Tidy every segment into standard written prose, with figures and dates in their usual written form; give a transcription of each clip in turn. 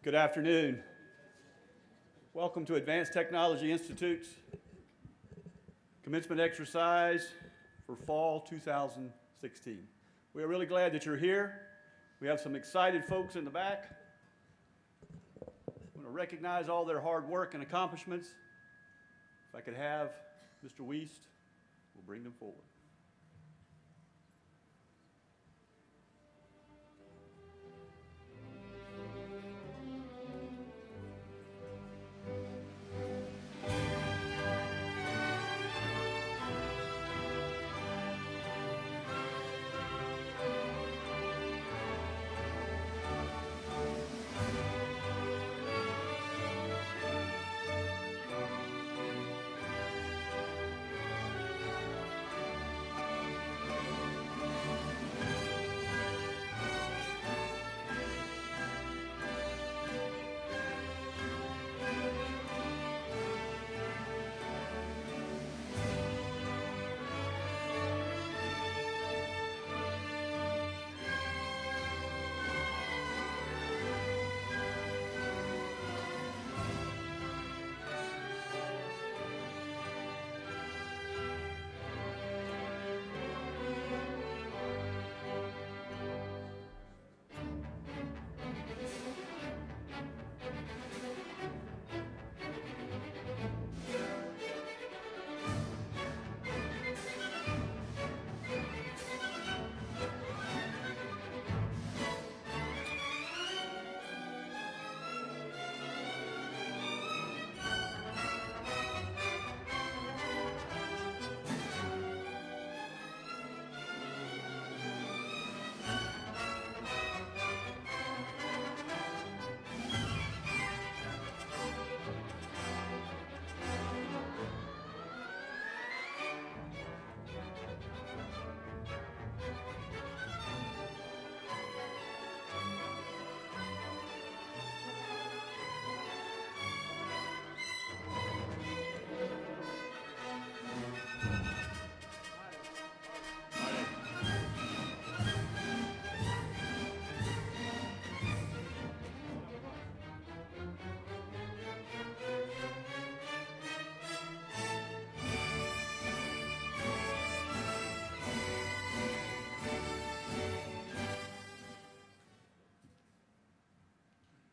Good afternoon. Welcome to Advanced Technology Institute's commencement exercise for fall 2016. We are really glad that you're here. We have some excited folks in the back. I want to recognize all their hard work and accomplishments. If I could have Mr. Wiest, we'll bring them forward.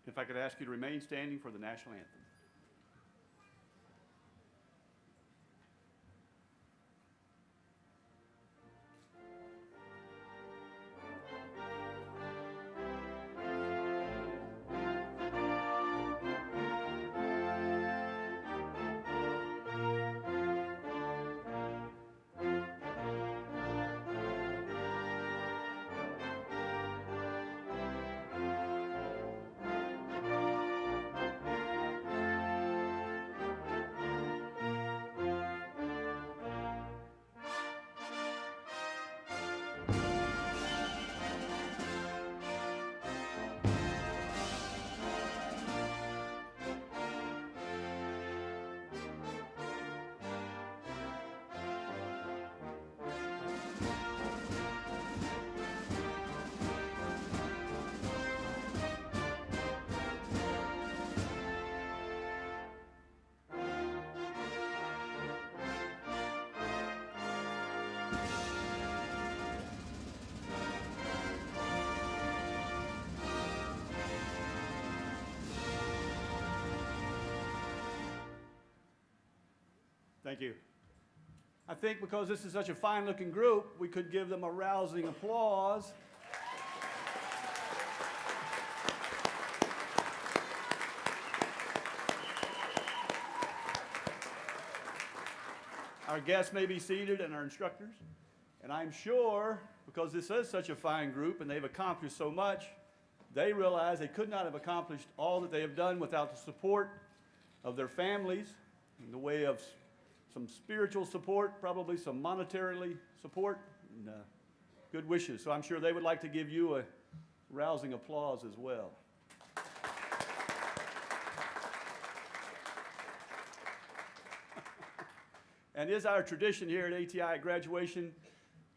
If I could ask you to remain standing for the national anthem. Thank you. I think because this is such a fine-looking group, we could give them a rousing applause. Our guests may be seated and our instructors. And I'm sure, because this is such a fine group and they've accomplished so much, they realize they could not have accomplished all that they have done without the support of their families in the way of some spiritual support, probably some monetarily support, and good wishes. So I'm sure they would like to give you a rousing applause as well. And is our tradition here at ATI at graduation,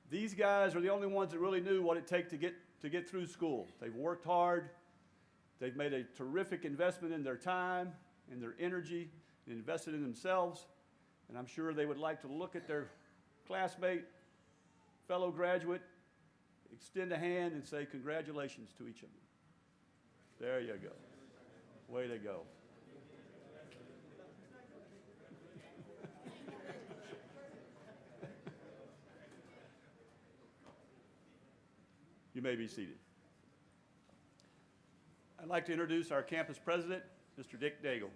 these guys are the only ones that really knew what it takes to get through school. They've worked hard, They've made a terrific investment in their time, in their energy, and invested in themselves. And I'm sure they would like to look at their classmate, fellow graduate, extend a hand and say congratulations to each of you. There you go. Way to go. You may be seated. I'd like to introduce our campus president, Mr. Dick Daigle.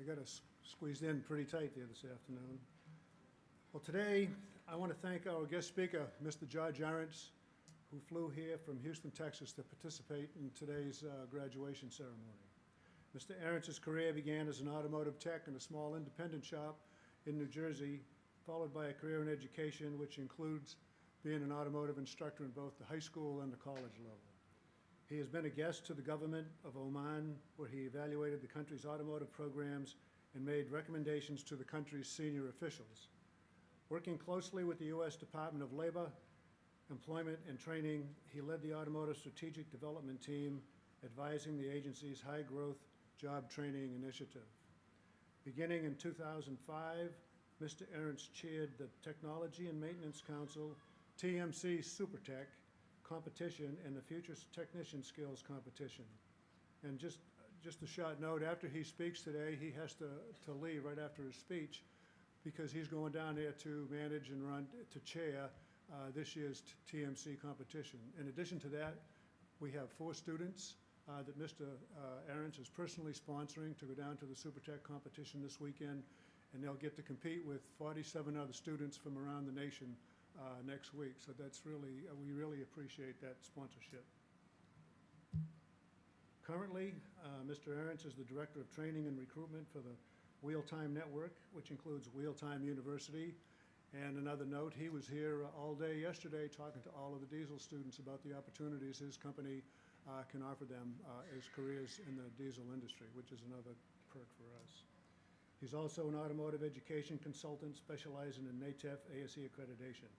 I got us squeezed in pretty tight there this afternoon. Well, today I want to thank our guest speaker, Mr. George Arentz, who flew here from Houston, Texas to participate in today's graduation ceremony. Mr. Arentz's career began as an automotive tech in a small independent shop in New Jersey, followed by a career in education, which includes being an automotive instructor in both the high school and the college level. He has been a guest to the government of Oman, where he evaluated the country's automotive programs and made recommendations to the country's senior officials. Working closely with the U.S. Department of Labor, Employment and Training, he led the Automotive Strategic Development Team, advising the agency's high-growth job training initiative. Beginning in 2005, Mr. Arentz chaired the Technology and Maintenance Council, TMC SuperTech competition and the Future Technician Skills competition. And just a short note, after he speaks today, he has to leave right after his speech because he's going down there to manage and to chair this year's TMC competition. In addition to that, we have 4 students that Mr. Arentz is personally sponsoring to go down to the SuperTech competition this weekend, and they'll get to compete with 47 other students from around the nation next week. So that's really, we really appreciate that sponsorship. Currently, Mr. Arentz is the Director of Training and Recruitment for the Wheel Time Network, which includes Wheel Time University. And another note, he was here all day yesterday talking to all of the diesel students about the opportunities his company can offer them as careers in the diesel industry, which is another perk for us. He's also an automotive education consultant specializing in NATEF ASE accreditation.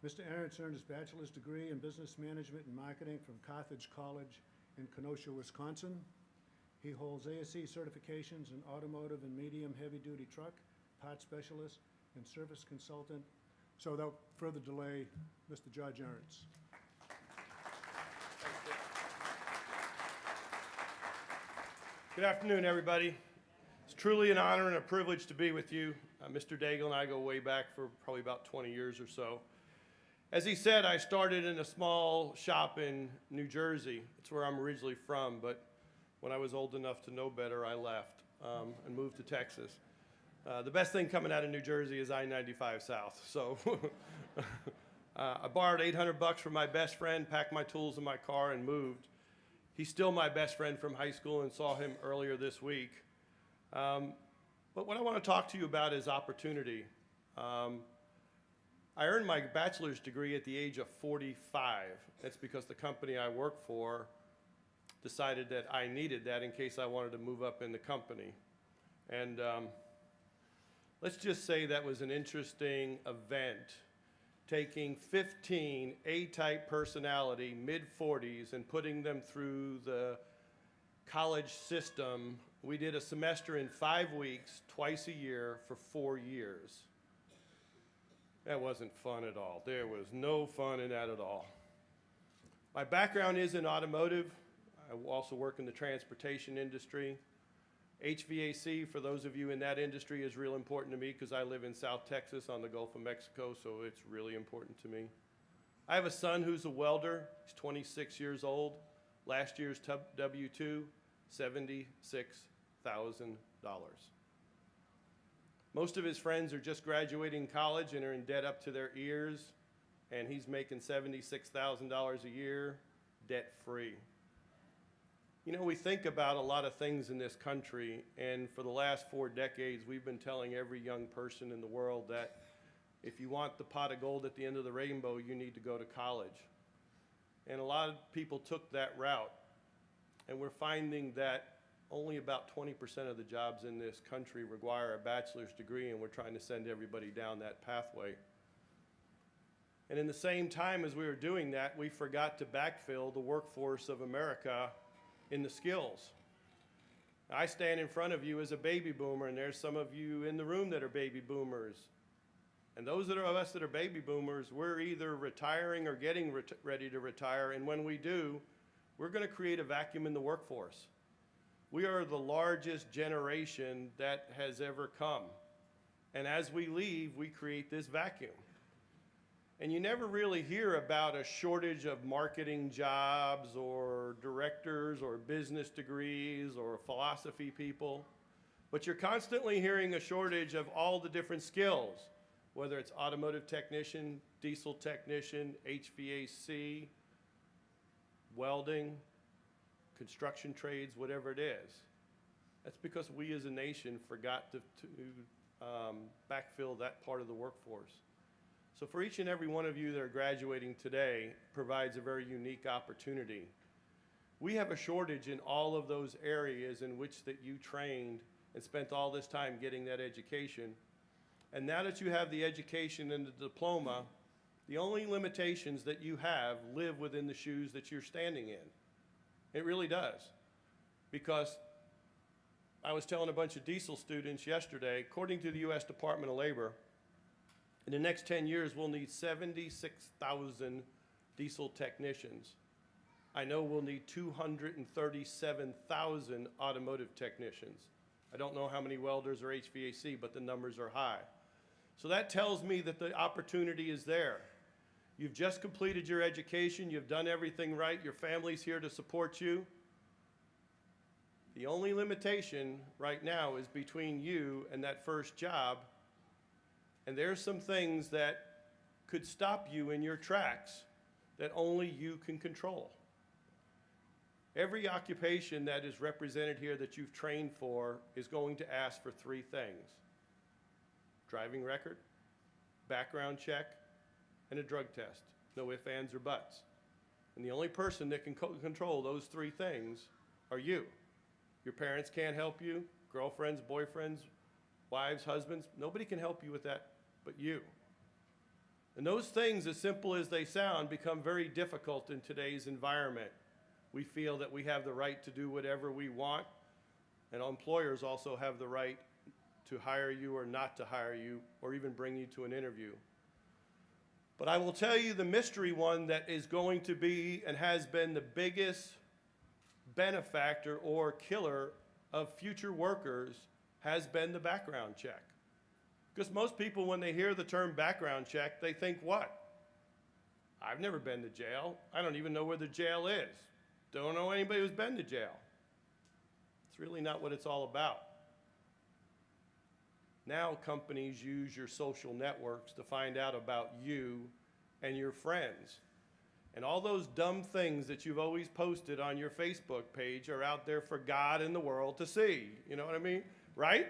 Mr. Arentz earned his bachelor's degree in business management and marketing from Carthage College in Kenosha, Wisconsin. He holds ASE certifications in automotive and medium heavy-duty truck, part specialist, and service consultant. So without further delay, Mr. George Arentz. Good afternoon, everybody. It's truly an honor and a privilege to be with you. Mr. Daigle and I go way back for probably about 20 years or so. As he said, I started in a small shop in New Jersey. It's where I'm originally from, but when I was old enough to know better, I left and moved to Texas. The best thing coming out of New Jersey is I-95 South. So I borrowed $800 from my best friend, packed my tools in my car, and moved. He's still my best friend from high school and saw him earlier this week. But what I want to talk to you about is opportunity. I earned my bachelor's degree at the age of 45. That's because the company I work for decided that I needed that in case I wanted to move up in the company. And let's just say that was an interesting event, taking 15 A-type personality, mid-40s, and putting them through the college system. We did a semester in 5 weeks, twice a year, for 4 years. That wasn't fun at all. There was no fun in that at all. My background is in automotive. I also work in the transportation industry. HVAC, for those of you in that industry, is real important to me because I live in South Texas on the Gulf of Mexico, so it's really important to me. I have a son who's a welder. He's 26 years old. Last year's W-2, $76,000. Most of his friends are just graduating college and are in debt up to their ears, and he's making $76,000 a year, debt-free. You know, we think about a lot of things in this country, and for the last 4 decades, we've been telling every young person in the world that if you want the pot of gold at the end of the rainbow, you need to go to college. And a lot of people took that route, and we're finding that only about 20% of the jobs in this country require a bachelor's degree, and we're trying to send everybody down that pathway. And in the same time as we were doing that, we forgot to backfill the workforce of America in the skills. I stand in front of you as a baby boomer, and there's some of you in the room that are baby boomers. And those of us that are baby boomers, we're either retiring or getting ready to retire, and when we do, we're going to create a vacuum in the workforce. We are the largest generation that has ever come. And as we leave, we create this vacuum. And you never really hear about a shortage of marketing jobs or directors or business degrees or philosophy people, but you're constantly hearing a shortage of all the different skills, whether it's automotive technician, diesel technician, HVAC, welding, construction trades, whatever it is. That's because we as a nation forgot to backfill that part of the workforce. So for each and every one of you that are graduating today provides a very unique opportunity. We have a shortage in all of those areas in which that you trained and spent all this time getting that education. And now that you have the education and the diploma, the only limitations that you have live within the shoes that you're standing in. It really does. Because I was telling a bunch of diesel students yesterday, according to the U.S. Department of Labor, in the next 10 years, we'll need 76,000 diesel technicians. I know we'll need 237,000 automotive technicians. I don't know how many welders or HVAC, but the numbers are high. So that tells me that the opportunity is there. You've just completed your education, you've done everything right, your family's here to support you. The only limitation right now is between you and that first job. And there's some things that could stop you in your tracks that only you can control. Every occupation that is represented here that you've trained for is going to ask for three things: driving record, background check, and a drug test. No ifs, ands, or buts. And the only person that can control those three things are you. Your parents can't help you, girlfriends, boyfriends, wives, husbands. Nobody can help you with that but you. And those things, as simple as they sound, become very difficult in today's environment. We feel that we have the right to do whatever we want, and employers also have the right to hire you or not to hire you, or even bring you to an interview. But I will tell you the mystery one that is going to be and has been the biggest benefactor or killer of future workers has been the background check. Because most people, when they hear the term background check, they think what? I've never been to jail. I don't even know where the jail is. Don't know anybody who's been to jail. It's really not what it's all about. Now companies use your social networks to find out about you and your friends. And all those dumb things that you've always posted on your Facebook page are out there for God and the world to see. You know what I mean? Right?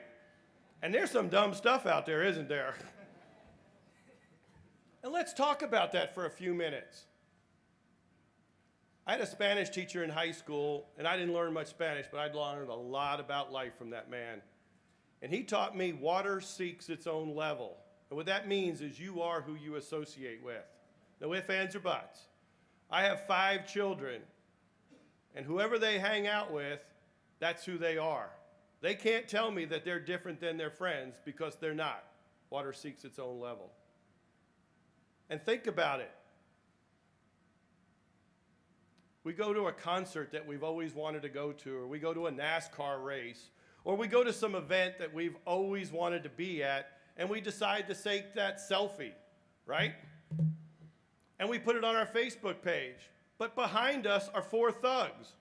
And there's some dumb stuff out there, isn't there? And let's talk about that for a few minutes. I had a Spanish teacher in high school, and I didn't learn much Spanish, but I learned a lot about life from that man. And he taught me water seeks its own level. And what that means is you are who you associate with. No ifs, ands, or buts. I have 5 children, and whoever they hang out with, that's who they are. They can't tell me that they're different than their friends, because they're not. Water seeks its own level. And think about it. We go to a concert that we've always wanted to go to, or we go to a NASCAR race, or we go to some event that we've always wanted to be at, and we decide to take that selfie, right? And we put it on our Facebook page. But behind us are 4 thugs.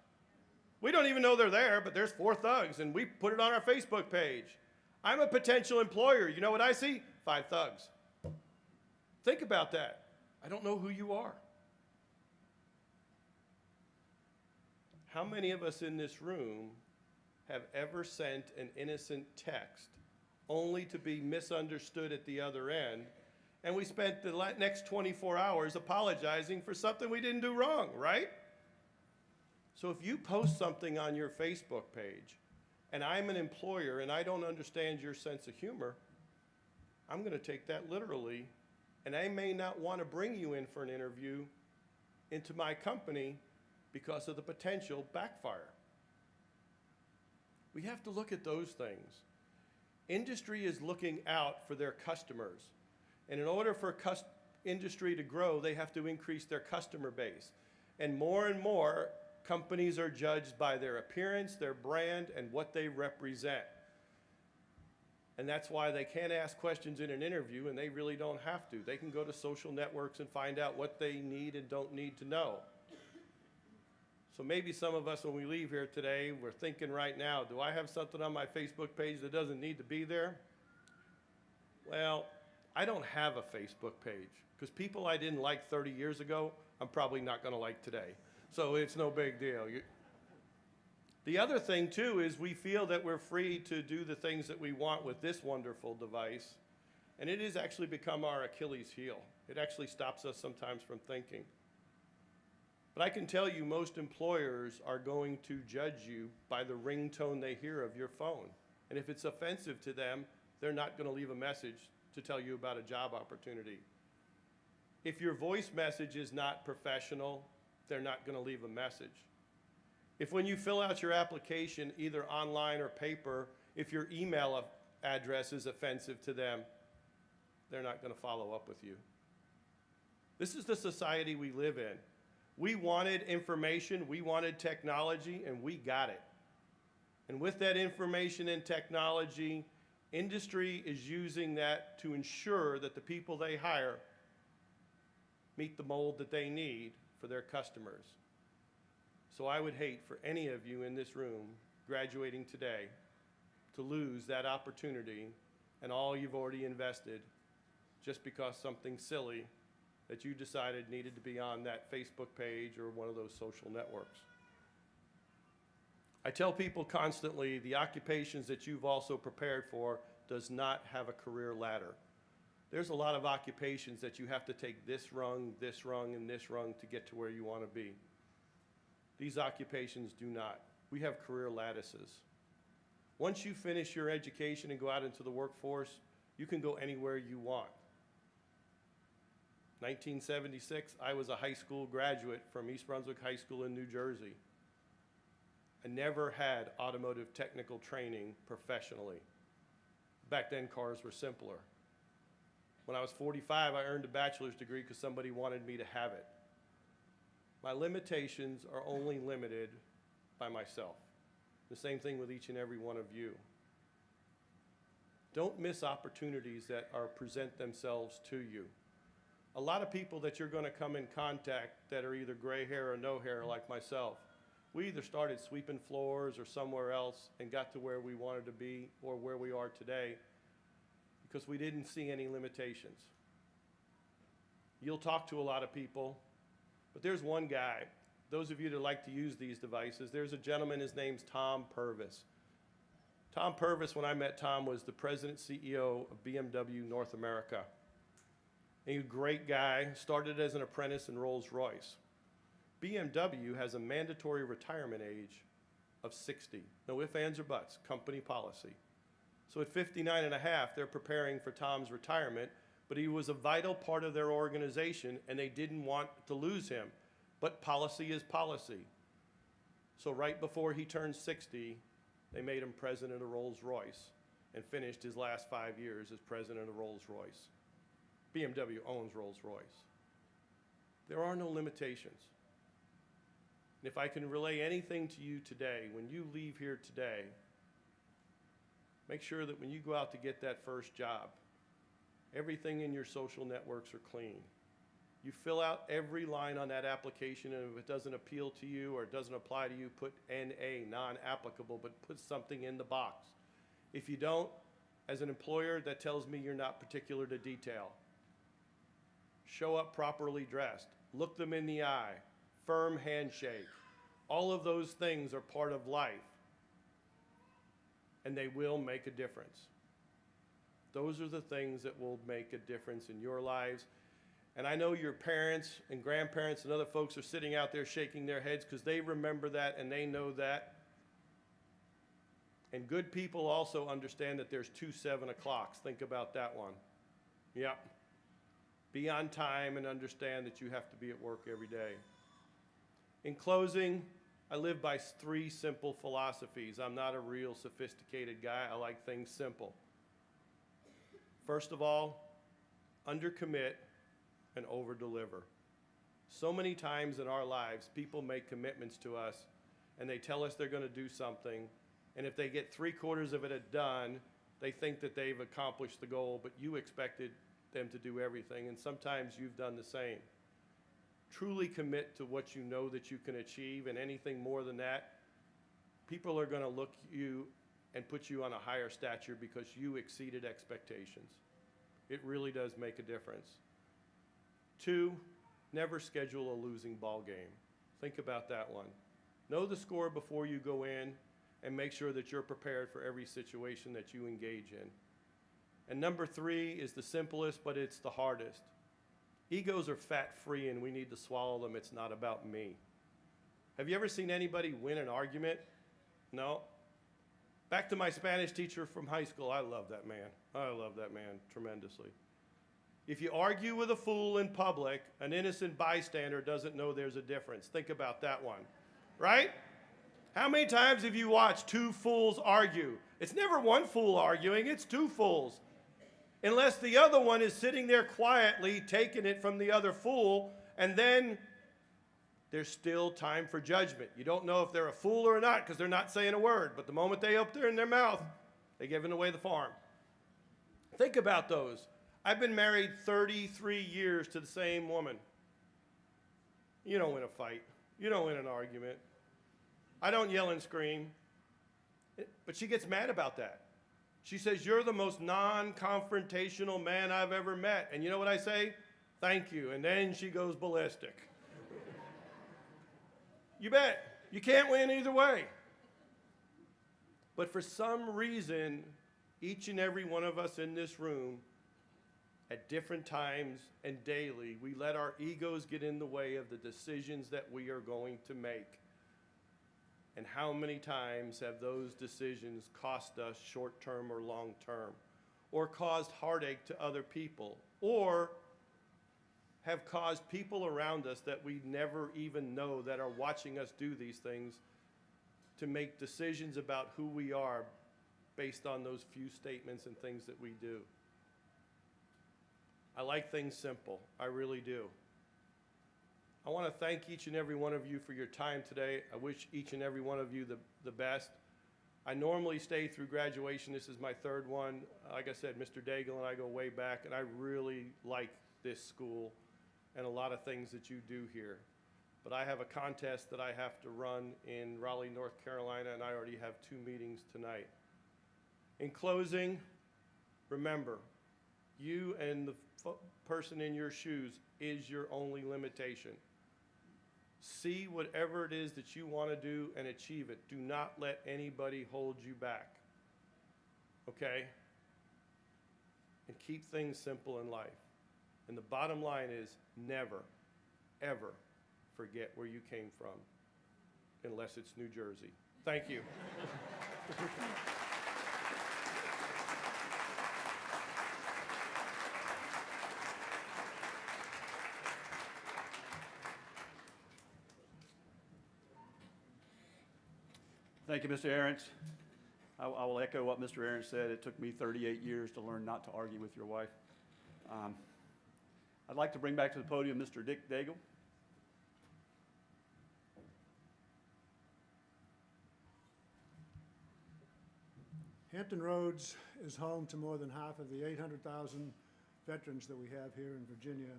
We don't even know they're there, but there's 4 thugs, and we put it on our Facebook page. I'm a potential employer. You know what I see? 5 thugs. Think about that. I don't know who you are. How many of us in this room have ever sent an innocent text only to be misunderstood at the other end, and we spent the next 24 hours apologizing for something we didn't do wrong, right? So if you post something on your Facebook page, and I'm an employer and I don't understand your sense of humor, I'm going to take that literally And I may not want to bring you in for an interview into my company because of the potential backfire. We have to look at those things. Industry is looking out for their customers. And in order for industry to grow, they have to increase their customer base. And more companies are judged by their appearance, their brand, and what they represent. And that's why they can't ask questions in an interview, and they really don't have to. They can go to social networks and find out what they need and don't need to know. So maybe some of us, when we leave here today, we're thinking right now, do I have something on my Facebook page that doesn't need to be there? Well, I don't have a Facebook page, because people I didn't like 30 years ago, I'm probably not going to like today. So it's no big deal. The other thing, too, is we feel that we're free to do the things that we want with this wonderful device, and it has actually become our Achilles heel. It actually stops us sometimes from thinking. But I can tell you most employers are going to judge you by the ringtone they hear of your phone. And if it's offensive to them, they're not going to leave a message to tell you about a job opportunity. If your voice message is not professional, they're not going to leave a message. If when you fill out your application, either online or paper, if your email address is offensive to them, they're not going to follow up with you. This is the society we live in. We wanted information, we wanted technology, and we got it. And with that information and technology, industry is using that to ensure that the people they hire meet the mold that they need for their customers. So I would hate for any of you in this room graduating today to lose that opportunity and all you've already invested just because something silly that you decided needed to be on that Facebook page or one of those social networks. I tell people constantly, the occupations that you've also prepared for does not have a career ladder. There's a lot of occupations that you have to take this rung, and this rung to get to where you want to be. These occupations do not. We have career lattices. Once you finish your education and go out into the workforce, you can go anywhere you want. 1976, I was a high school graduate from East Brunswick High School in New Jersey. I never had automotive technical training professionally. Back then, cars were simpler. When I was 45, I earned a bachelor's degree because somebody wanted me to have it. My limitations are only limited by myself. The same thing with each and every one of you. Don't miss opportunities that present themselves to you. A lot of people that you're going to come in contact that are either gray hair or no hair like myself, we either started sweeping floors or somewhere else and got to where we wanted to be or where we are today because we didn't see any limitations. You'll talk to a lot of people, but there's one guy, those of you that like to use these devices, there's a gentleman, his name's Tom Purvis. Tom Purvis, when I met Tom, was the president CEO of BMW North America. He's a great guy, started as an apprentice in Rolls-Royce. BMW has a mandatory retirement age of 60. No ifs, ands, or buts, company policy. So at 59 and a half, they're preparing for Tom's retirement, but he was a vital part of their organization, and they didn't want to lose him. But policy is policy. So right before he turned 60, they made him president of Rolls-Royce and finished his last 5 years as president of Rolls-Royce. BMW owns Rolls-Royce. There are no limitations. And if I can relay anything to you today, when you leave here today, make sure that when you go out to get that first job, everything in your social networks are clean. You fill out every line on that application, and if it doesn't appeal to you or it doesn't apply to you, put NA, non-applicable, but put something in the box. If you don't, as an employer, that tells me you're not particular to detail. Show up properly dressed. Look them in the eye. Firm handshake. All of those things are part of life, and they will make a difference. Those are the things that will make a difference in your lives. And I know your parents and grandparents and other folks are sitting out there shaking their heads because they remember that and they know that. And good people also understand that there's 2 7 o'clocks. Think about that one. Yep. Be on time and understand that you have to be at work every day. In closing, I live by 3 simple philosophies. I'm not a real sophisticated guy. I like things simple. First of all, undercommit and overdeliver. So many times in our lives, people make commitments to us and they tell us they're going to do something, and if they get 3/4 of it done, they think that they've accomplished the goal, but you expected them to do everything, and sometimes you've done the same. Truly commit to what you know that you can achieve, and anything more than that, people are going to look at you and put you on a higher stature because you exceeded expectations. It really does make a difference. 2, never schedule a losing ball game. Think about that one. Know the score before you go in, and make sure that you're prepared for every situation that you engage in. And number 3 is the simplest, but it's the hardest. Egos are fat-free, and we need to swallow them. It's not about me. Have you ever seen anybody win an argument? No? Back to my Spanish teacher from high school. I love that man. I love that man tremendously. If you argue with a fool in public, an innocent bystander doesn't know there's a difference. Think about that one, right? How many times have you watched 2 fools argue? It's never one fool arguing, it's 2 fools. Unless the other one is sitting there quietly taking it from the other fool, and then there's still time for judgment. You don't know if they're a fool or not because they're not saying a word, but the moment they open their mouth, they're giving away the farm. Think about those. I've been married 33 years to the same woman. You don't win a fight. You don't win an argument. I don't yell and scream, but she gets mad about that. She says, "You're the most non-confrontational man I've ever met." And you know what I say? "Thank you." And then she goes ballistic. You bet. You can't win either way. But for some reason, each and every one of us in this room, at different times and daily, we let our egos get in the way of the decisions that we are going to make. And how many times have those decisions cost us short-term or long-term, or caused heartache to other people, or have caused people around us that we never even know that are watching us do these things to make decisions about who we are based on those few statements and things that we do. I like things simple. I really do. I want to thank each and every one of you for your time today. I wish each and every one of you the best. I normally stay through graduation. This is my 3rd one. Like I said, Mr. Daigle and I go way back, and I really like this school and a lot of things that you do here. But I have a contest that I have to run in Raleigh, North Carolina, and I already have 2 meetings tonight. In closing, remember, you and the person in your shoes is your only limitation. See whatever it is that you want to do and achieve it. Do not let anybody hold you back. Okay? And keep things simple in life. And the bottom line is never, ever forget where you came from, unless it's New Jersey. Thank you. Thank you, Mr. Ahrens. I will echo what Mr. Ahrens said. It took me 38 years to learn not to argue with your wife. I'd like to bring back to the podium Mr. Dick Daigle. Hampton Roads is home to more than half of the 800,000 veterans that we have here in Virginia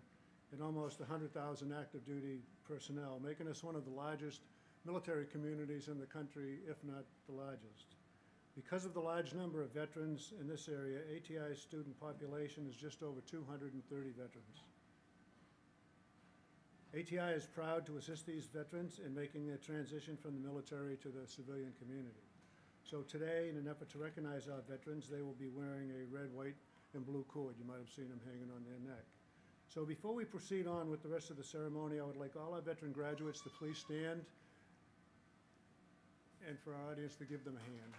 and almost 100,000 active duty personnel, making us one of the largest military communities in the country, if not the largest. Because of the large number of veterans in this area, ATI's student population is just over 230 veterans. ATI is proud to assist these veterans in making their transition from the military to the civilian community. So today, in an effort to recognize our veterans, they will be wearing a red, white, and blue cord. You might have seen them hanging on their neck. So before we proceed on with the rest of the ceremony, I would like all our veteran graduates to please stand and for our audience to give them a hand.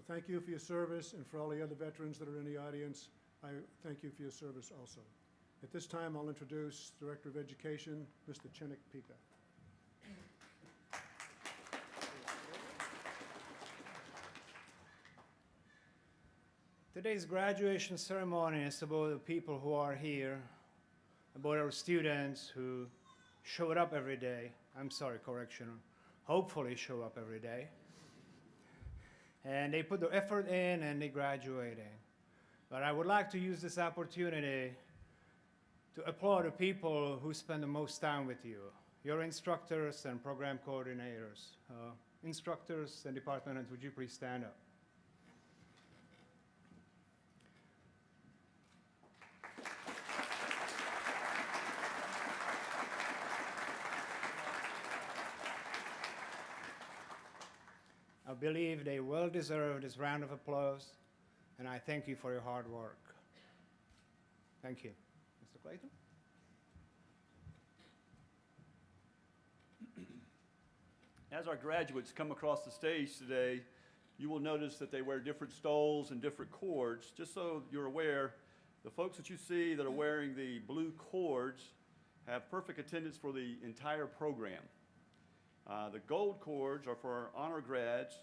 thank you for your service, and for all the other veterans that are in the audience, I thank you for your service also. At this time, I'll introduce Director of Education, Mr. Chenik Pika. Today's graduation ceremony is about the people who are here, about our students who showed up every day. I'm sorry, correction, hopefully show up every day. And they put their effort in and they graduated. But I would like to use this opportunity to applaud the people who spend the most time with you, your instructors and program coordinators. Instructors and department heads, would you please stand up? I believe they well deserve this round of applause, and I thank you for your hard work. Thank you. Mr. Clayton? As our graduates come across the stage today, you will notice that they wear different stoles and different cords. Just so you're aware, the folks that you see that are wearing the blue cords have perfect attendance for the entire program. The gold cords are for our honor grads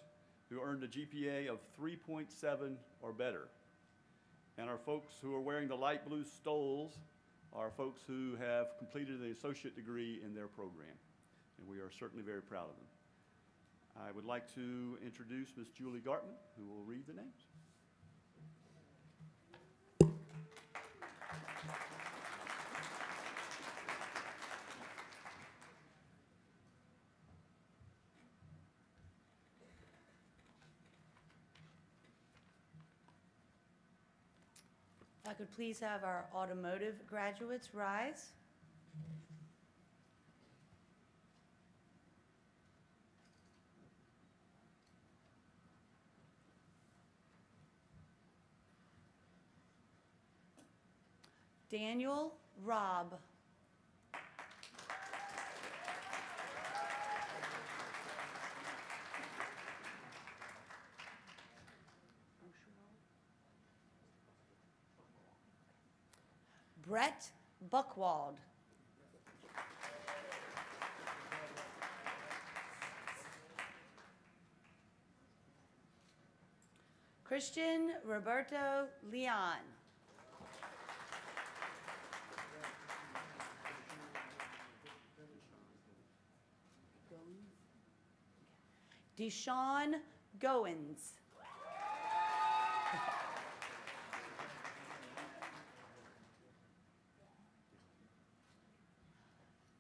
who earned a GPA of 3.7 or better. And our folks who are wearing the light blue stoles are folks who have completed an associate degree in their program. And we are certainly very proud of them. I would like to introduce Ms. Julie Gartman, who will read the names. If I could please have our automotive graduates rise. Daniel Robb. Brett Buckwald. Christian Roberto Leon. Deshaun Goins.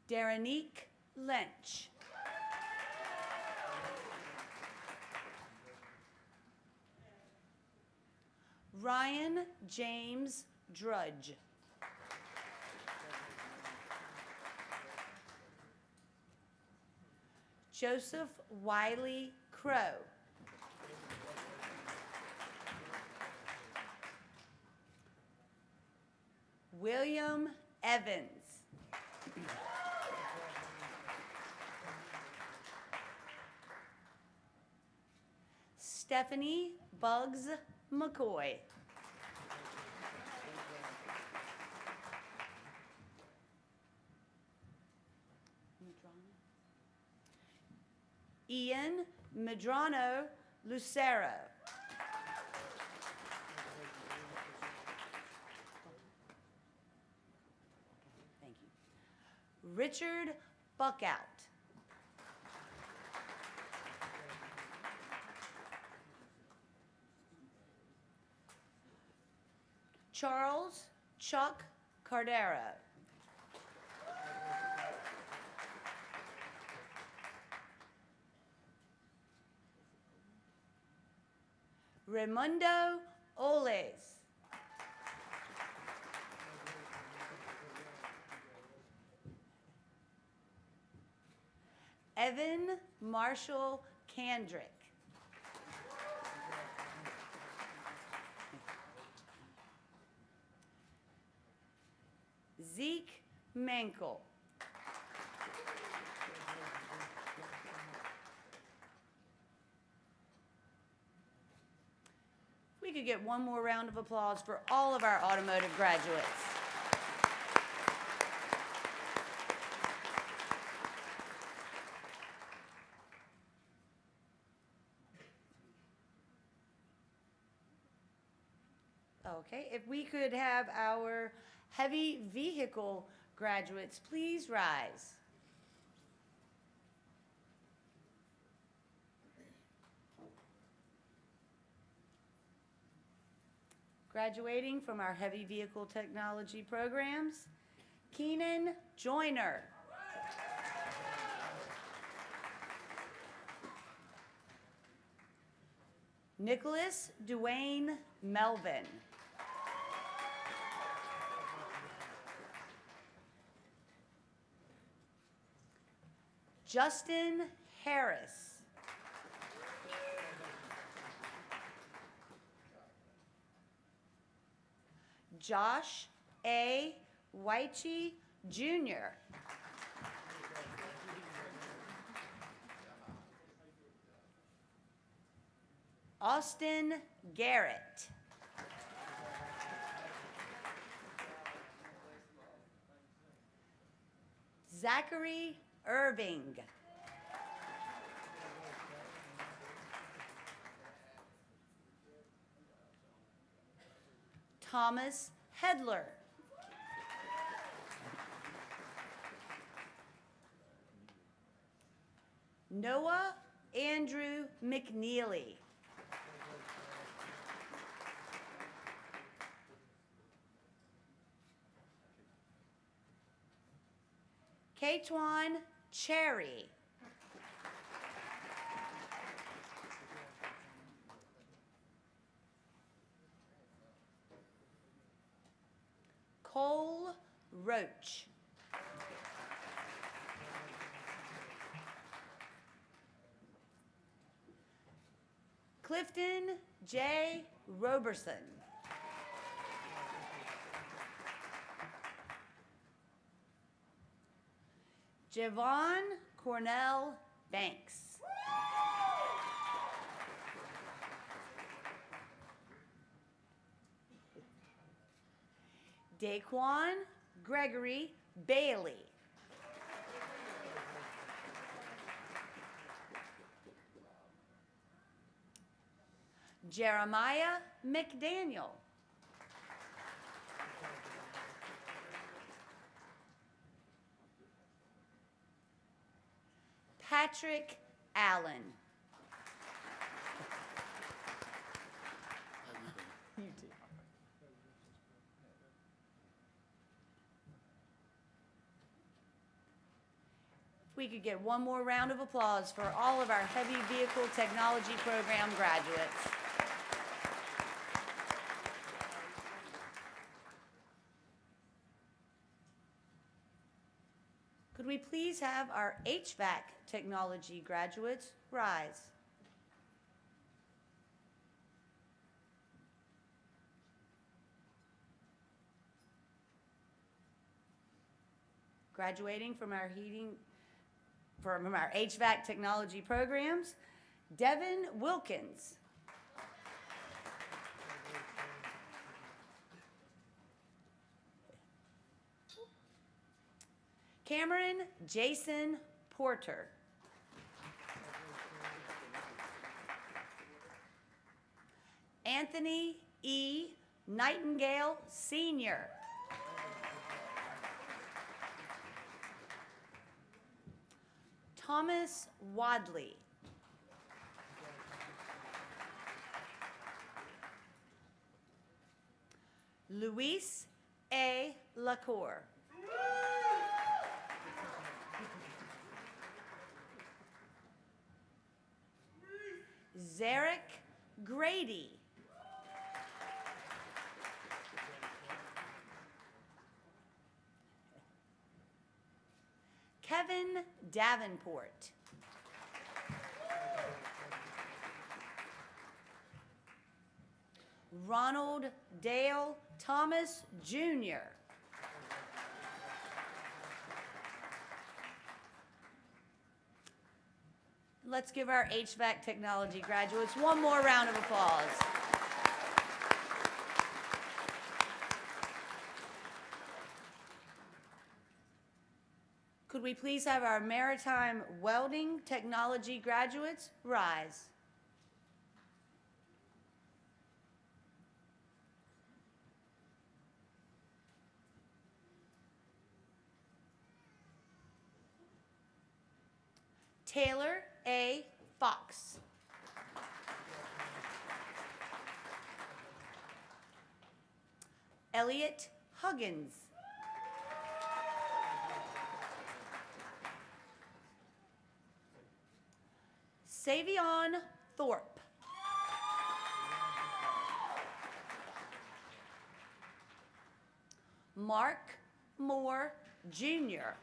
Daranique Lynch. Ryan James Drudge. Joseph Wiley Crow. William Evans. Stephanie Bugs McCoy. Ian Medrano Lucero. Thank you. Richard Buckout. Charles Chuck Cardero. Raimundo Oles. Evan Marshall Kandrick. Zeke Mankel. we could get one more round of applause for all of our automotive graduates. Okay, if we could have our heavy vehicle graduates please rise. Graduating from our heavy vehicle technology programs, Keenan Joyner. Nicholas Duane Melvin. Justin Harris. Josh A. Weiche Jr. Austin Garrett. Zachary Irving. Thomas Hedler. Noah Andrew McNeely. Katwan Cherry. Cole Roach. Clifton J. Roberson. Javon Cornell Banks. Daquan Gregory Bailey. Jeremiah McDaniel. Patrick Allen. You too. If we could get one more round of applause for all of our heavy vehicle technology program graduates. Could we please have our HVAC technology graduates rise? Graduating from our HVAC technology programs, Devin Wilkins. Cameron Jason Porter. Anthony E. Nightingale Sr. Thomas Wadley. Luis A. Lacour. Zarek Grady. Kevin Davenport. Ronald Dale Thomas Jr. Let's give our HVAC technology graduates one more round of applause. Could we please have our Maritime Welding Technology graduates rise? Taylor A. Fox. Elliot Huggins. Savion Thorpe. Mark Moore, Jr.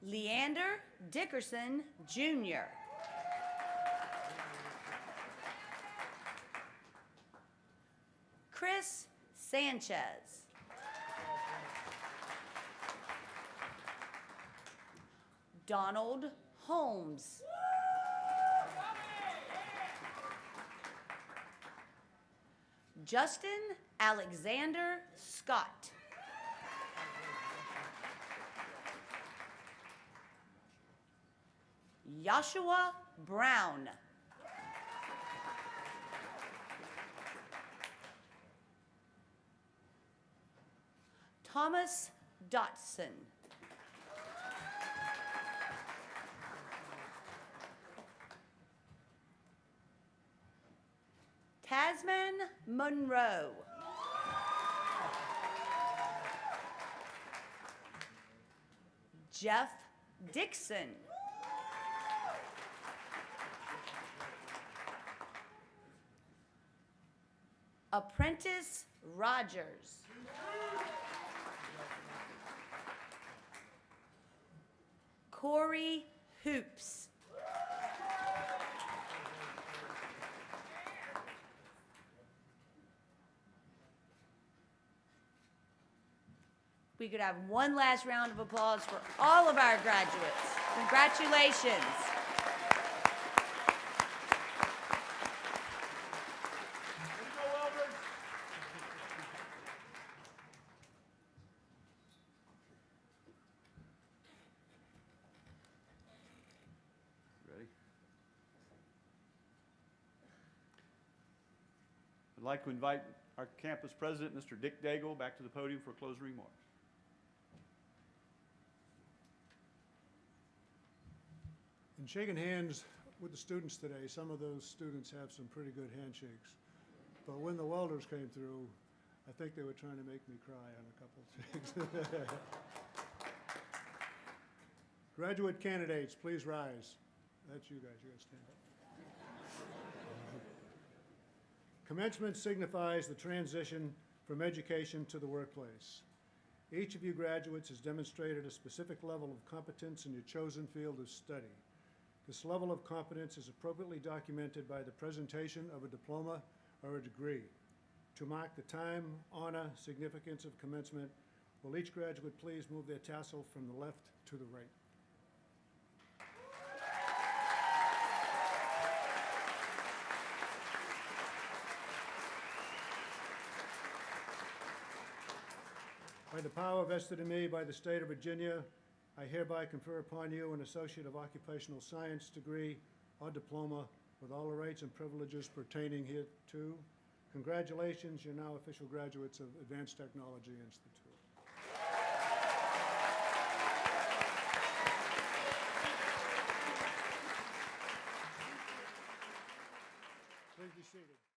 Leander Dickerson, Jr. Chris Sanchez. Donald Holmes. Justin Alexander Scott. Joshua Brown. Thomas Dotson. Tasman Monroe. Jeff Dixon. Apprentice Rogers. Corey Hoops. We could have one last round of applause for all of our graduates. Congratulations. Ready? I'd like to invite our campus president, Mr. Dick Daigle, back to the podium for closing remarks. In shaking hands with the students today, some of those students have some pretty good handshakes. But when the welders came through, I think they were trying to make me cry on a couple of things. Graduate candidates, please rise. That's you guys, you guys stand up. Commencement signifies the transition from education to the workplace. Each of you graduates has demonstrated a specific level of competence in your chosen field of study. This level of competence is appropriately documented by the presentation of a diploma or a degree. To mark the time, honor, significance of commencement, will each graduate please move their tassel from the left to the right. By the power vested in me by the state of Virginia, I hereby confer upon you an Associate of Occupational Science degree or diploma with all the rights and privileges pertaining hereto. Congratulations, you're now official graduates of Advanced Technology Institute. Please be seated.